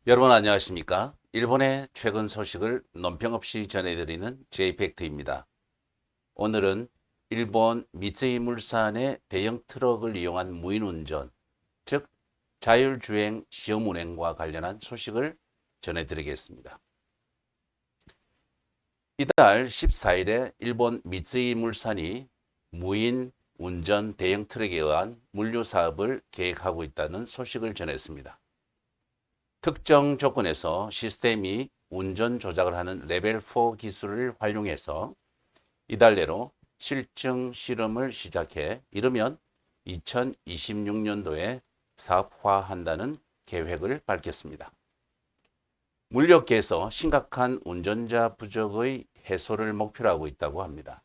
여러분 안녕하십니까? 일본의 최근 소식을 논평 없이 전해드리는 제이팩트입니다. 오늘은 일본 미쓰이물산의 대형 트럭을 이용한 무인운전, 즉 자율주행 시험운행과 관련한 소식을 전해드리겠습니다. 이달 14일에 일본 미쓰이물산이 무인 운전 대형 트럭에 의한 물류 사업을 계획하고 있다는 소식을 전했습니다. 특정 조건에서 시스템이 운전 조작을 하는 레벨 4 기술을 활용해서 이달 내로 실증 실험을 시작해 이르면 2026년도에 사업화한다는 계획을 밝혔습니다. 물류업계에서 심각한 운전자 부족의 해소를 목표로 하고 있다고 합니다.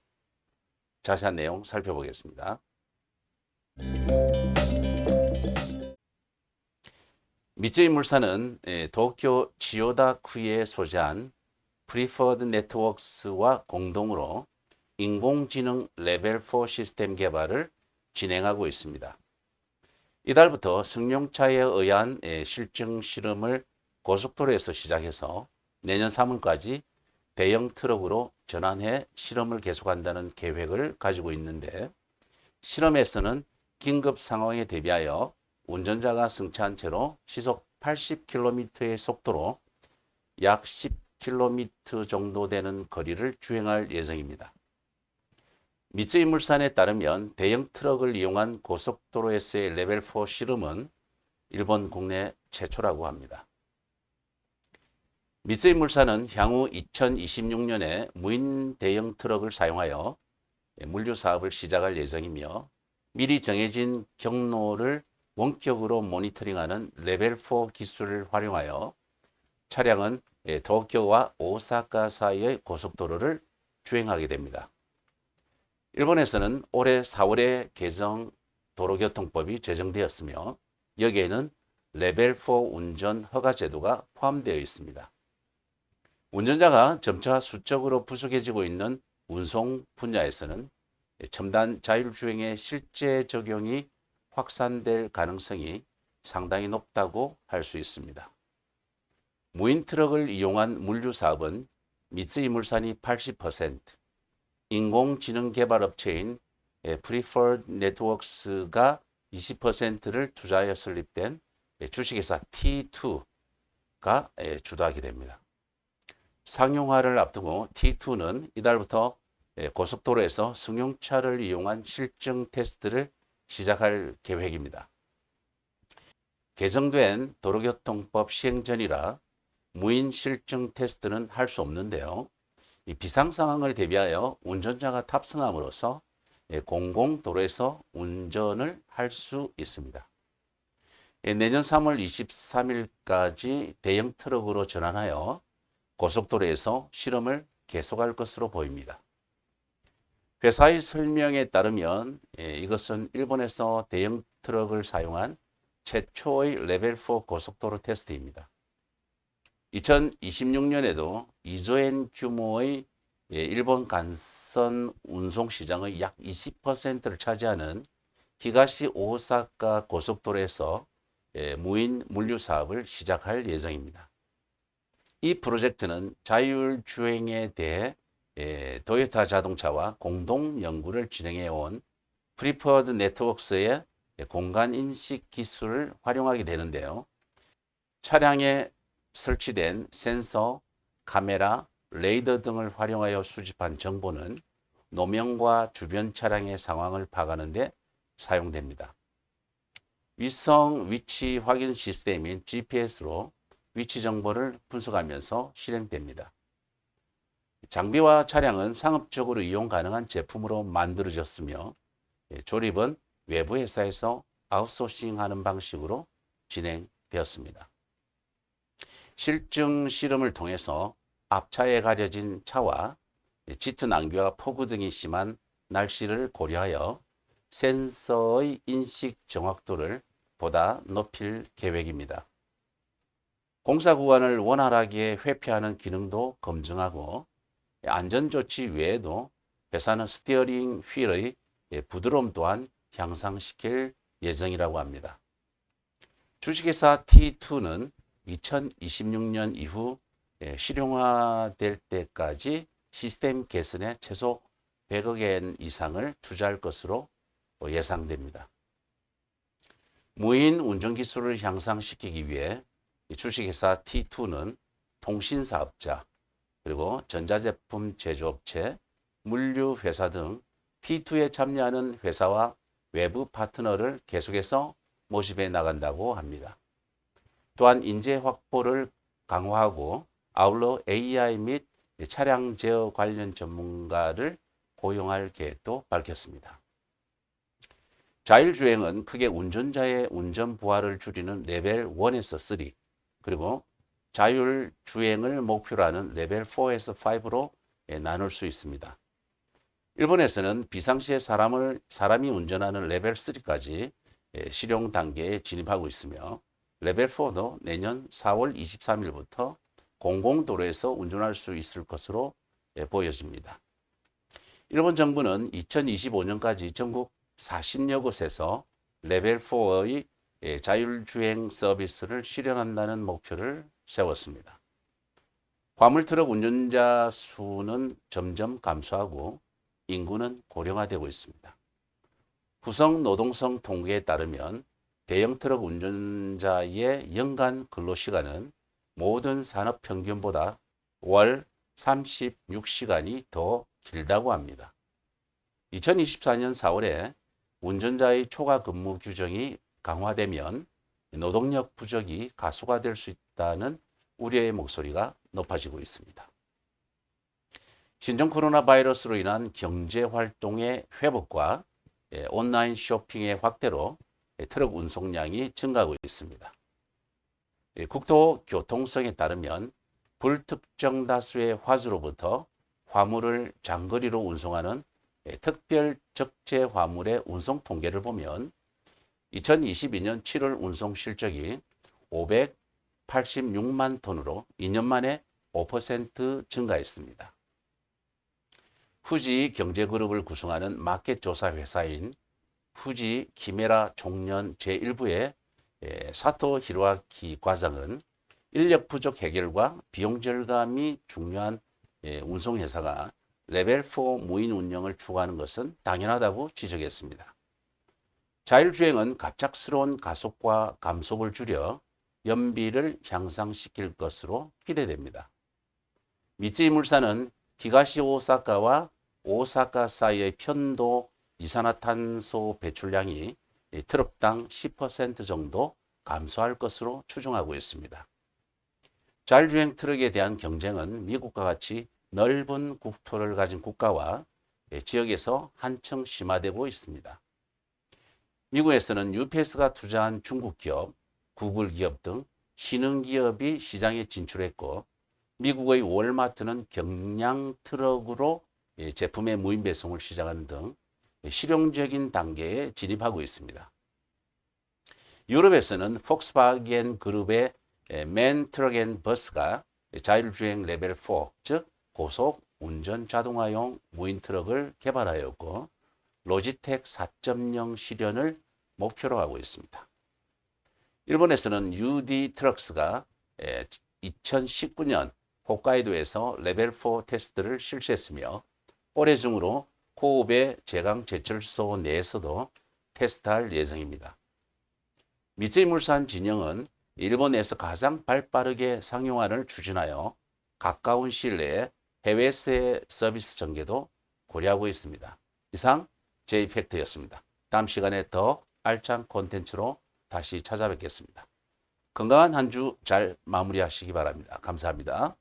자세한 내용 살펴보겠습니다. 미쓰이물산은 도쿄 치요다쿠에 소재한 프리퍼드 네트워크스와 공동으로 인공지능 레벨 4 시스템 개발을 진행하고 있습니다. 이달부터 승용차에 의한 실증 실험을 고속도로에서 시작해서 내년 3월까지 대형 트럭으로 전환해 실험을 계속한다는 계획을 가지고 있는데, 실험에서는 긴급 상황에 대비하여 운전자가 승차한 채로 시속 80km의 속도로 약 10km 정도 되는 거리를 주행할 예정입니다. 미쓰이물산에 따르면 대형 트럭을 이용한 고속도로에서의 레벨 4 실험은 일본 국내 최초라고 합니다. 미쓰이물산은 향후 2026년에 무인 대형 트럭을 사용하여 물류 사업을 시작할 예정이며, 미리 정해진 경로를 원격으로 모니터링하는 레벨 4 기술을 활용하여 차량은 도쿄와 오사카 사이의 고속도로를 주행하게 됩니다. 일본에서는 올해 4월에 개정 도로교통법이 제정되었으며, 여기에는 레벨 4 운전 허가 제도가 포함되어 있습니다. 운전자가 점차 수적으로 부족해지고 있는 운송 분야에서는 첨단 자율주행의 실제 적용이 확산될 가능성이 상당히 높다고 할 수 있습니다. 무인 트럭을 이용한 물류 사업은 미쓰이물산이 80%, 인공지능 개발 업체인 프리퍼드 네트워크스가 20%를 투자하여 설립된 주식회사 T2가 주도하게 됩니다. 상용화를 앞두고 T2는 이달부터 고속도로에서 승용차를 이용한 실증 테스트를 시작할 계획입니다. 개정된 도로교통법 시행 전이라 무인 실증 테스트는 할 수 없는데요. 이 비상 상황을 대비하여 운전자가 탑승함으로써 공공도로에서 운전을 할 수 있습니다. 내년 3월 23일까지 대형 트럭으로 전환하여 고속도로에서 실험을 계속할 것으로 보입니다. 회사의 설명에 따르면 이것은 일본에서 대형 트럭을 사용한 최초의 레벨 4 고속도로 테스트입니다. 2026년에도 2조엔 규모의 일본 간선 운송 시장의 약 20%를 차지하는 히가시 오사카 고속도로에서 무인 물류 사업을 시작할 예정입니다. 이 프로젝트는 자율주행에 대해 도요타 자동차와 공동 연구를 진행해 온 프리퍼드 네트워크스의 공간인식 기술을 활용하게 되는데요. 차량에 설치된 센서, 카메라, 레이더 등을 활용하여 수집한 정보는 노면과 주변 차량의 상황을 파악하는 데 사용됩니다. 위성 위치 확인 시스템인 GPS로 위치 정보를 분석하면서 실행됩니다. 장비와 차량은 상업적으로 이용 가능한 제품으로 만들어졌으며, 조립은 외부 회사에서 아웃소싱하는 방식으로 진행되었습니다. 실증 실험을 통해서 앞차에 가려진 차와 짙은 안개와 폭우 등이 심한 날씨를 고려하여 센서의 인식 정확도를 보다 높일 계획입니다. 공사 구간을 원활하게 회피하는 기능도 검증하고, 안전조치 외에도 회사는 스티어링 휠의 부드러움 또한 향상시킬 예정이라고 합니다. 주식회사 T2는 2026년 이후 실용화될 때까지 시스템 개선에 최소 100억 엔 이상을 투자할 것으로 예상됩니다. 무인 운전 기술을 향상시키기 위해 주식회사 T2는 통신사업자, 그리고 전자제품 제조업체, 물류회사 등 T2에 참여하는 회사와 외부 파트너를 계속해서 모집해 나간다고 합니다. 또한 인재 확보를 강화하고 아울러 AI 및 차량 제어 관련 전문가를 고용할 계획도 밝혔습니다. 자율주행은 크게 운전자의 운전 부하를 줄이는 레벨 1에서 3, 그리고 자율주행을 목표로 하는 레벨 4에서 5로 나눌 수 있습니다. 일본에서는 비상시에 사람이 운전하는 레벨 3까지 실용 단계에 진입하고 있으며 레벨 4도 내년 4월 23일부터 공공도로에서 운전할 수 있을 것으로 보여집니다. 일본 정부는 2025년까지 전국 40여 곳에서 레벨 4의 자율주행 서비스를 실현한다는 목표를 세웠습니다. 화물트럭 운전자 수는 점점 감소하고 인구는 고령화되고 있습니다. 후성 노동성 통계에 따르면 대형 트럭 운전자의 연간 근로시간은 모든 산업 평균보다 월 36시간이 더 길다고 합니다. 2024년 4월에 운전자의 초과 근무 규정이 강화되면 노동력 부족이 가속화될 수 있다는 우려의 목소리가 높아지고 있습니다. 신종 코로나 바이러스로 인한 경제 활동의 회복과 온라인 쇼핑의 확대로 트럭 운송량이 증가하고 있습니다. 국토교통성에 따르면 불특정 다수의 화주로부터 화물을 장거리로 운송하는 특별 적재 화물의 운송 통계를 보면 2022년 7월 운송 실적이 586만 톤으로 2년 만에 5% 증가했습니다. 후지 경제그룹을 구성하는 마켓 조사 회사인 후지 키메라 총련 제1부의 사토 히로아키 과장은 인력 부족 해결과 비용 절감이 중요한 운송회사가 레벨 4 무인 운영을 추구하는 것은 당연하다고 지적했습니다. 자율주행은 갑작스러운 가속과 감속을 줄여 연비를 향상시킬 것으로 기대됩니다. 미쓰이물산은 히가시 오사카와 오사카 사이의 편도 이산화탄소 배출량이 트럭당 10% 정도 감소할 것으로 추정하고 있습니다. 자율주행 트럭에 대한 경쟁은 미국과 같이 넓은 국토를 가진 국가와 지역에서 한층 심화되고 있습니다. 미국에서는 UPS가 투자한 중국 기업, 구글 기업 등 신흥 기업이 시장에 진출했고 미국의 월마트는 경량 트럭으로 제품의 무인 배송을 시작하는 등 실용적인 단계에 진입하고 있습니다. 유럽에서는 폭스바겐 그룹의 맨 트럭 앤 버스가 자율주행 레벨 4, 즉 고속 운전 자동화용 무인 트럭을 개발하였고 로지텍 4.0 실현을 목표로 하고 있습니다. 일본에서는 UD 트럭스가 2019년 홋카이도에서 레벨 4 테스트를 실시했으며 올해 중으로 코우베 제강 제철소 내에서도 테스트할 예정입니다. 미쓰이물산 진영은 일본에서 가장 발빠르게 상용화를 추진하여 가까운 시일 내에 해외세 서비스 전개도 고려하고 있습니다. 이상 J팩트였습니다. 다음 시간에 더 알찬 콘텐츠로 다시 찾아뵙겠습니다. 건강한 한 주 잘 마무리하시기 바랍니다. 감사합니다.